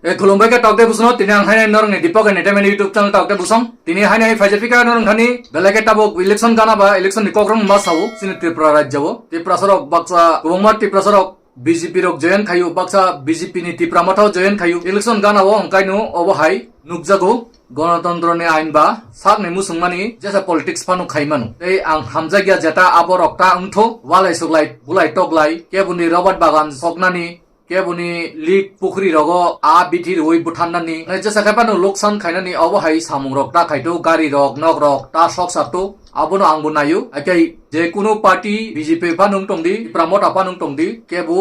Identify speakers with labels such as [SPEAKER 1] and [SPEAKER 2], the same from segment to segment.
[SPEAKER 1] Kolombai ka talk de busno tini ang hainai norong ni Dipok and Netamen YouTube channel talk de busong tini hainai Fajafika norong thani belake tabok election gana ba election ni kokrom mas hawo sini Tripura rajyawo Tripura sorok baksa kubongma Tripura sorok BJP rok join khayu baksa BJP ni Tripura mathaw join khayu election gana wo hongkainu obo hai nukjago গণতন্ত্র নি আইন বা সাক নি মুসুংমানি যেসা politics ফানু খাইমানু এই আং হামজাগিয়া যেটা আবরকটা উংথো ওয়ালাই সুগলাই বুলাই টগলাই কেবুনি Robert বাগান সকনানি কেবুনি লিক পুখরি রগ আ বিথির ওই বুঠাননানি যেসা খাইপানু লোকসান খাইনানি অবহাই সামুং রকটা খাইতো গাড়ি রক নক রক তা সক সাতো আবনো আংবো নায়ু আইকাই যে কোনো পার্টি বিজেপি ফানুং টংদি প্রামতা ফানুং টংদি কেবু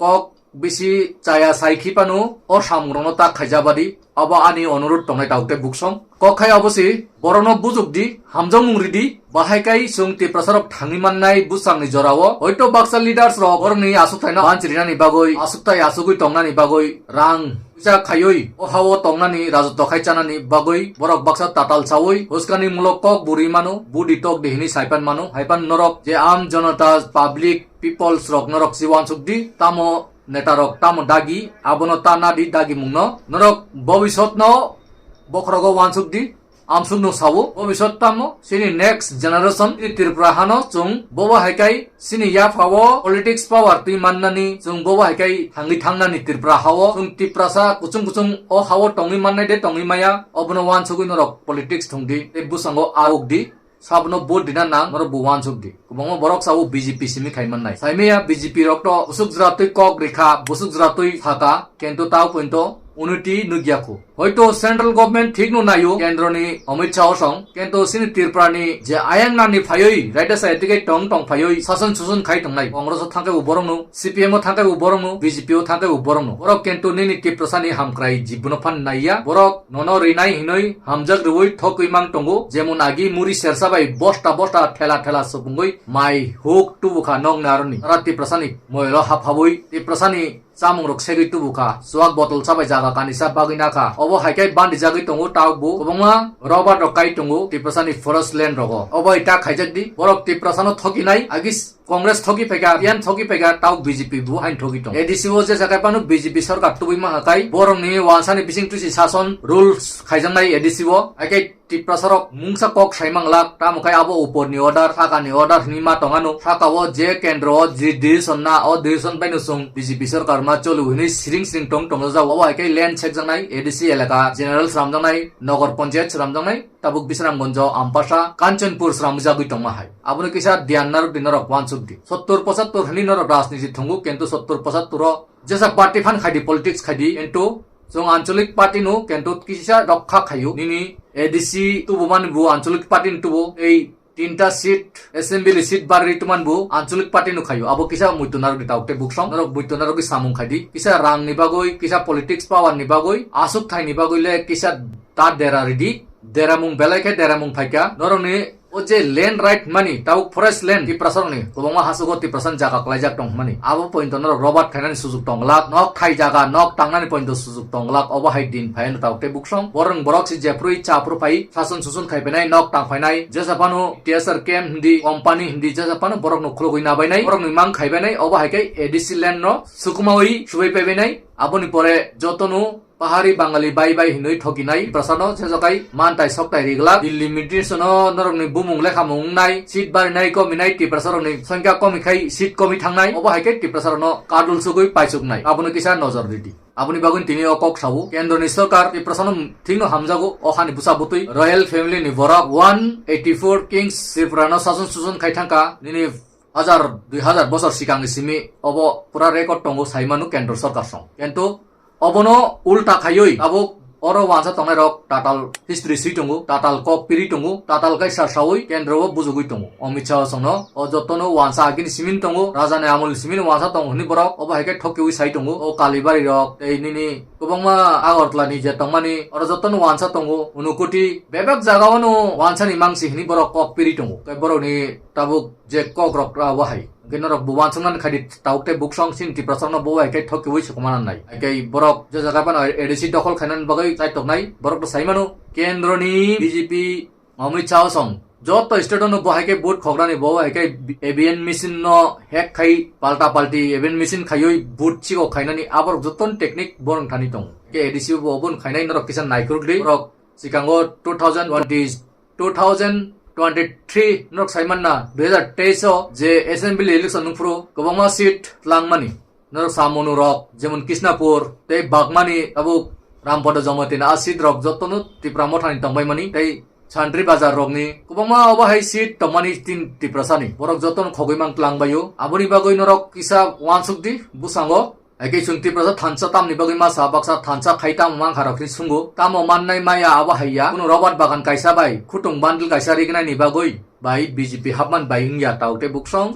[SPEAKER 1] কক বেশি চায়া সাইখি পানু ও সামগ্রনো তা খাইজাবাদি আবা আনি অনুরোধ টংনাই তাউতে বুকসং কখাই অবসি বরনো বুজুকদি হামজং মুংরিদি বাহাইকাই সুংতি প্রসারক থাঙ্গিমাননাই বুসাংনি জরাও হয়তো বাক্সা লিডার্স র বরনি আসুকথাইনা বানচিরিনানি বাগৈ আসুকথাই আসুগুই টংনানি বাগৈ রাং পিসা খাইoi ও হাও টংনানি রাজত্ব খাইচানানি বাগৈ বরক বাক্সা তাতাল চাওই হুসকানি মূলক কক বুরি মানো বুডি টক দেহিনি সাইপান মানো হাইপান নরক যে আম জনতা পাবলিক পিপলস রক নরক সিওয়ান সুকদি তামো নেতারক তামো দাগি আবনো তানাদি দাগি মুংনো নরক ভবিষ্যৎ ন বখরগো ওয়ানসুকদি আমসুকনো সাবো ভবিষ্যৎ তামো সিনি নেক্সট জেনারেশন ত্রিপুরা হানো চুং ববা হাইকাই সিনি ইয়া ফাও পলিটিক্স পাওয়ার তুই মাননানি চুং ববা হাইকাই থাঙ্গি থাংনানি ত্রিপুরা হাও চুং ত্রিপুরাসা কুচুং কুচুং ও হাও টংনি মাননাই দে টংনি মায়া অবনো ওয়ানসুকুই নরক politics থংদি A বুসাঙ্গো আউকদি sabno bot dina nang nor buwan sukdi kubongo borok sabu BJP simi khaiman nai saimea BJP rok to usuk jratui kok rekha busuk jratui thaka kento taw pointo unity nugyako হয়তো central government ঠিক no নাইও কেন্দ্রনি Amit Shah song কিন্তু সিনি ত্রিপুরানি যে আয়াং নানি ফায়ই right side থেকে টং টং ফায়ই শাসন সুসন খাই টংনাই কংগ্রেস থাকে উবরংনো সিপিএম থাকে উবরংনো বিজেপি থাকে উবরংনো বরক কিন্তু নিনি ত্রিপ্রসানি হামক্রাই জীবন ফান নাইয়া বরক নন রিনাই হিনই হামজাক রুই ঠকই মাং টঙ্গো যেমন আগি মুরি সেরসাবাই বস্তা বস্তা ঠেলা ঠেলা সবুঙ্গই মাই হুক টুবুখা নং নারনি রাতি প্রসানি ময়ল হাফাবই ত্রিপ্রসানি চামুং রক সেগি টুবুখা সোয়াক বটল সাবাই জাগা কানিসা বাগিনাখা অব হাইকাই বান্দি জাগি টঙ্গো টাউবু কবংমা রবার্ট রকাই টঙ্গো ত্রিপ্রসানি ফরেস্ট ল্যান্ড রগ of eta খাইজাকদি Borok ত্রিপ্রসানো থকিনাই আগিস Congress থকি ফেগা Ian থকি ফেগা tau BJP বু হাইন থকি টং এডিসিও যে জাগাই পানো বিজেপি সরকার তুবই মাহাকাই বরংনি ওয়ানসানি বিসিং তুসি শাসন রুলস খাইজাংনাই এডিসিও আইকাই ত্রিপ্রসারক মুংসা কক সাইমাংলাক তামুখাই আবো উপরনি অর্ডার সাকানি অর্ডার নিমা টঙানো সাকাও যে কেন্দ্র যে ডিভিশন না ও ডিভিশন পাইনো সুং বিজেপি সরকার মা চলু হিনি সিরিং সিরিং টং টং যাও ও আইকাই ল্যান্ড চেক জাংনাই এডিসি এলাকা জেনারেল সামজাংনাই নগর পঞ্চায়েত সামজাংনাই তাবুক বিশরামগঞ্জ আমপাসা কাঞ্চনপুর সামজাগুই টংমা হাই আবুনি কিসা দিয়ান্নার দিনরক ওয়ানসুকদি 70-75 হনি নরক রাজনীতি থঙ্গু কিন্তু 70-75 যেসা পার্টি ফান খাইদি পলিটিক্স খাইদি কিন্তু जों आंचलिक पार्टी नु केंतो किसा रक्षा खायु निनी एडीसी तुबुमान बु आंचलिक पार्टी तुबु ए तीनटा सीट असेंबली सीट बारि तुमान बु आंचलिक पार्टी नु खायु आबो किसा मुइतुनार दिताउते बुकसं नरक मुइतुनार गि सामुं खायदि किसा रां नि बागoi किसा पॉलिटिक्स पावर नि बागoi आसुक थाइ नि बागइले किसा ता देरा रेडी देरामुं बेलाइखे देरामुं फाइका नरनि ও যে ল্যান্ড রাইট মানি তাও ফরেস্ট ল্যান্ড তি প্রসারনি কবংমা হাসুগো তি প্রসান জায়গা ক্লাইজাক টং মানি আবো পয়েন্ট নর রবার্ট খাইনানি সুযোগ টংলাক নক খাই জায়গা নক টাংনানি পয়েন্ট সুযোগ টংলাক অবহাই দিন ফাইন তাওতে বুকসং বরং বরক সি জেপ্রুই চাপ্রু ফাই শাসন সুসন খাইবেনাই নক টাং ফাইনাই যেসাপানো টিএসআর কেম হিন্দি কোম্পানি হিন্দি যেসাপানো বরক নখলো গইনা বাইনাই বরক নিমাং খাইবেনাই অবহাইকাই এডিসি ল্যান্ড ন সুকুমাওই সুবাই পাইবেনাই আপনি পরে যতনো পাহাড়ি বাঙালি বাই বাই হিনই ঠকিনাই প্রসাদ সেজকাই মানতাই সকতাই রিগলা দিল্লি মিডিয়েশন নরমনি বুমুং লেখা মুংনাই সিট বারিনাই কমিনাই টি প্রসারনি সংখ্যা কমিখাই সিট কমি থাংনাই অবহাইকে টি প্রসারন কার্ডুল সুগই পাইসুকনাই আপনি কিসা নজর দিদি আপনি বাগুন তিনি অকক সাবু কেন্দ্রনি সরকার টি প্রসারন থিংনো হামজাগো অখানি বুসা বুতুই রয়্যাল ফ্যামিলি নি বরাক 184 কিংস ত্রিপুরানো শাসন সুসন খাইথাঙ্কা নিনি 2000 বছর সিগাংনি সিমি অব পুরা রেকর্ড টঙ্গো সাইমানু কেন্দ্র সরকার সং কিন্তু অবনো উল্টা খাইoi আবো অরো ওয়ানসা টংনাই রক টাটাল হিস্ট্রি সি টঙ্গু টাটাল কক পিরি টঙ্গু টাটাল কাই সাসাওই কেন্দ্রও বুজুগুই টঙ্গু অমিত শাহ সংনো ও যতনো ওয়ানসা আগিনি সিমিন টঙ্গু রাজানে আমল সিমিন ওয়ানসা টং হনি বরক অবহাইকে ঠকিউই সাই টঙ্গু ও কালিবাড়ি রক এই নিনি গোবংমা আগরতলানি যে টংমানি অর যতনো ওয়ানসা টঙ্গু উনুকুটি বেবেক জাগাওনো ওয়ানসানি মাংসি হনি বরক কক পিরি টঙ্গু কে বরনি তাবুক যে কক রক ওয়াহাই Genor buwan sungnan khadi taukte buksong sin ti prasarno bo ai kai thokki wi sukumanan nai kai borok je jaga pan edc dokol khainan bagai chai tok nai borok to saimanu kendroni BJP Amit Shah song যত state no বহাইকে বুট খগরানি বো হাইকে AVN machine ন হেক খাই পাল্টা পাল্টি AVN machine খাইoi বুট চিগো খাইনানি আবার যতন technique বরং থানি দं के एडिसि बबन खाइनाय नरक किसान नायकुरग्रि रक सिकांगो 2023 नरक साइमानना 2023 जे एसेंबली इलेक्शन नुफ्रो गोबांमा सीट लांगमानि नरक सामनु रक जेमन कृष्णापुर ते बागमानि अबु रामपद जमतेना आ सीट रक जतनु तिप्रा मथानि तंबायमानि तै सान्ट्रि बाजार रकनि गोबांमा अबाहाय सीट तमानि तीन तिप्रासानि बरक जतन खगैमां लांबायो आबुनि बागै नरक किसा वानसुकदि बुसांगो Eke sunti prasa thansa tam ni bagi masa baksa thansa khaita mang harakni sungu tamo mannai maya awa haya kuno robot bagan kaisa bai khutung bandil kaisa rigna ni bagoi bai BJP habman bai ingya taute buksong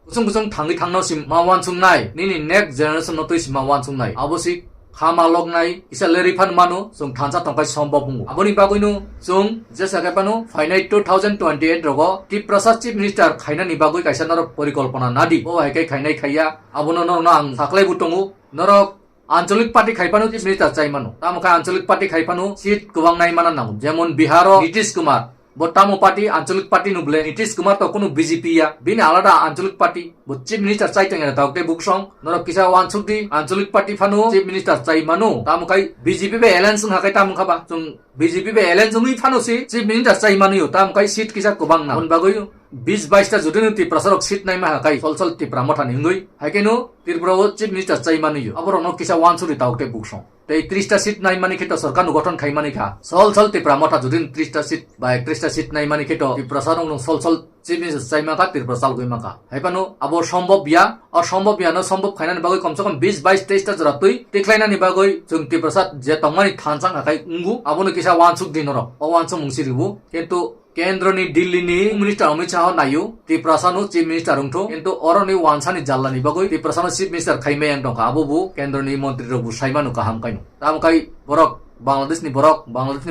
[SPEAKER 1] kusung thangi thangno sim mawan sungnai nini next generation no tois mawan sungnai abosi khama lognai isa lerifan manu sung thansa tongkai sombab bungu aboni bagoinu sung jesa kapanu finite 2028 rogo ti prasad chief minister khaina ni bagoi kaisa nor porikolpona nadi o haikai khainai khaiya abono nor na ang saklai butongu norok আঞ্চলিক party খাইপানো chief minister চাইমানো তামকা আঞ্চলিক party খাইপানো seat গোবাং নাই মানা নাম যেমন বিহারো Nitish Kumar বর্তামো party আঞ্চলিক party নুবলে Nitish Kumar তো কোনো BJP ইয়া বিনি আলাদা আঞ্চলিক পার্টি চিফ মিনিস্টার চাইতেন তাওকে বুকসং নরক কিসা ওয়ানসুকদি আঞ্চলিক পার্টি ফানো চিফ মিনিস্টার চাইমানো তামকাই বিজেপি বে এলায়েন্স হাকাই তামখাবা जों বিজেপি বে এলায়েন্স নুই ফানোসি চিফ মিনিস্টার চাইমানিও তামকাই সিট কিসা গোবাং না বাগৈ 20-22 টা जुदि तिप्रासरक सीट नाइमा हाकाय सलसल तिप्रा मथानि हिंगै हाइकेनो तिरपुराव चिफ मिनिस्टार चाइमानियो अबरनो किसा वानसुरि ताउके बुकसं तै 30 टा सीट नाइमानि खेत सरकार नु गठन खाइमानि खा सलसल तिप्रा मथा जुदि 30 टा सीट बा 31 टा सीट नाइमानि खेत तिप्रासरक नु सलसल चिफ मिनिस्टार चाइमाका तिरपुरासाल गइमाका हाइपानो अब सम्भव या असम्भव या न सम्भव खाइनानि बागै कमसे कम 20-22-23 टा जरा तुइ टेक्लाइनानि बागै जों तिप्रासाद जे तंमानि थानसां हाकाय उंगु अबनो किसा वानसुक दिनर अ वानसुक मुंसिरिबु किन्तु केन्द्रनि दिल्लीनि मिनिस्टार अमित शाह नायो तिप्रासानो चिफ मिनिस्टार उंथो किन्तु अरनि वानसानि जाल्लानि बागै तिप्रासानो चिफ मिनिस्टार खाइमायां दंखा आबोबु केन्द्रनि मन्त्रि रबु साइमानु काहाम काइनो तामकाय बरक बांग्लादेशनि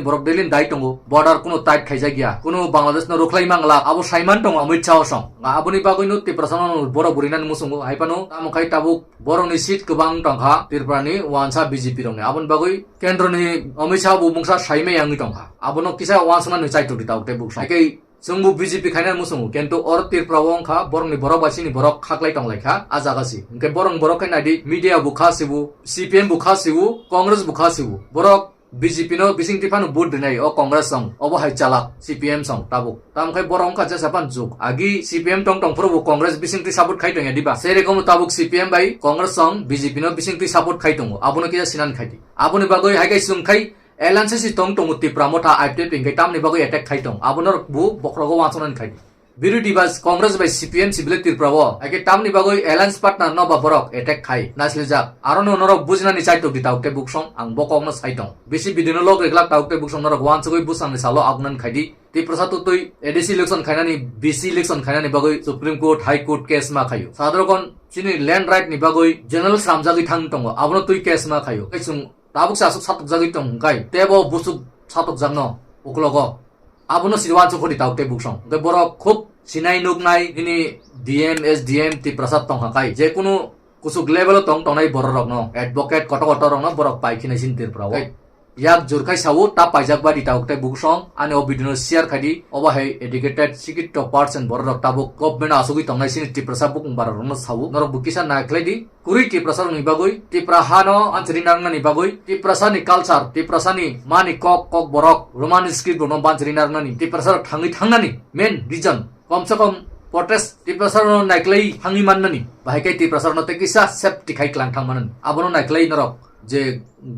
[SPEAKER 1] बरक दिल्ली दाइ दंगो बॉर्डर कुनो टाइट खाइजा गया कुनो बांग्लादेशनो रोखलाइ मांगला आबो साइमान दं अमित शाह सं आबोनि बागैनो तिप्रासानो बरक बुरिनानि मुसुंगो हाइपानो तामकाय ताबुक बरकनि सीट गोबां दंखा तिरपुरानि वानसा बीजेपी रंनि आबोनि बागै केन्द्रनि अमित शाह बुंसा साइमायां दंखा आबोनो किसा वानसना नि चाइटुदि ताउते बुकसा हाइकै जोंबो बीजेपी खाइना मुसुंगो किन्तु अर तिरपुराव अंखा बरकनि बरक बासिनि बरक खाख्लाइ तंलाइखा आजागासि ओंके बरक खाइनादि मीडिया बुखासिबु सीपीएम बुखासिबु कांग्रेस बुखासिबु बरक बीजेपी नो बिसिं तिफानु बुट दिनाय अ कांग्रेस सं अबहाय चालाक सीपीएम सं ताबुक तामखाय बरं का जेसापान जुग आगि सीपीएम टं फोरबो कांग्रेस बिसिं ति सपोर्ट खाइतों दिबा सेरेकम ताबुक सीपीएम बाय कांग्रेस सं बीजेपी नो बिसिं ति सपोर्ट खाइतों आबुनो किया सिनान खाइति आबुनि बागै हाइगाय सुंखाय एलायन्स टं तिप्रा मथा आइपटे पिंखाय तामनि बागै अटैक खाइतों आबुनो बु बख्रगो वाचनन खाइति बिरोधी बास कांग्रेस बाय सीपीएम सिबिले तिरप्राव आके तामनि बागै एलायन्स पार्टनार नबा बरक अटैक खाइ नासलिजा आरनो नरक बुजिनानि चाइटो दि ताउके बुकसं आं बकौनो साइटं बेसि बिदिनो लग रेगला ताउके बुकसं नरक वानसगै बुसांनि सालो आगनन खाइदि तिप्रसाद तुइ एडिसि इलेक्शन खाइनानि बीसी इलेक्शन खाइनानि बागै supreme court high court case मा खायो साधारण चिनि लैंड राइट नि बागै जनरल सामजागै थां दङ आबनो तुइ केस मा खायो कैसुं ताबुक सासुक सातक जागै दं गाय तेबो बुसुक सातक जागनो उकलगो आबनो सिरवान चोखरि ताउके बुकसं गे बरक खुब सिनाय नुगनाय दिनि डीएम एसडीएम तिप्रसाद तंग हाकाय जे कुनु कुसुक लेभेल तंग तंनाय बरक न एडवोकेट कट रंग बरक पाइखिनाय सिन तिरप्राव याक जुरखाय सावो ता पाइजाक बादि ताउके बुकसं आने ओबिदिनो शेयर खादि अबाहाय एडुकेटेड सिकिट पर्सन बरक ताबुक गभर्नमेन्ट आसुगि तंनाय सिन तिप्रसाद बुक बार रंग सावो नरक बुकिसा नायख्लायदि कुरि तिप्रसाद नि बागै तिप्रा हानो आन्चरि नांगनानि बागै तिप्रासानि कालचार तिप्रासानि मानि कक बरक रोमानि स्क्रिप्ट बनो बान्चरि नांगनानि तिप्रासाद थांनानि मेन रिजन कमसे कम प्रोटेस्ट तिप्रासाद नायख्लाय थांगि माननानि बाहायकै तिप्रासाद न तेकिसा सेफ्टी खाइ क्लां थांमानन आबनो नायख्लाय नरक जे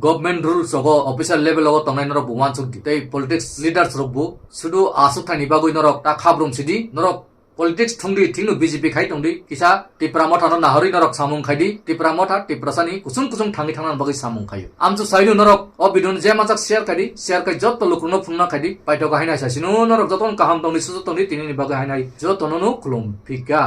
[SPEAKER 1] गभर्नमेंट रूल्स अगो ऑफिशियल लेवल अगो तंनाय नरक बुवान सुक्ति तै पॉलिटिक्स लीडर्स रबु सुदु आसुथानि बागै नरक ता खाब्रुम सिदि नरक पॉलिटिक्स थुंगि थिंगु बीजेपी खाइ तंदि किसा तिप्रा मथानो नाहरि नरक सामुं खाइदि तिप्रा मथा तिप्रासानि कुसुं थांगि थांनान बागै सामुं खायो आमसु साइदु नरक अ बिदुन जे माजाक शेयर खाइ जत लुकुनो फुंना खाइदि पाइतो गाहायनाय सासिनु नरक जतन काहाम तंनि सुजु तंनि तिनि बागै हायनाय जतननो खुलुम फिका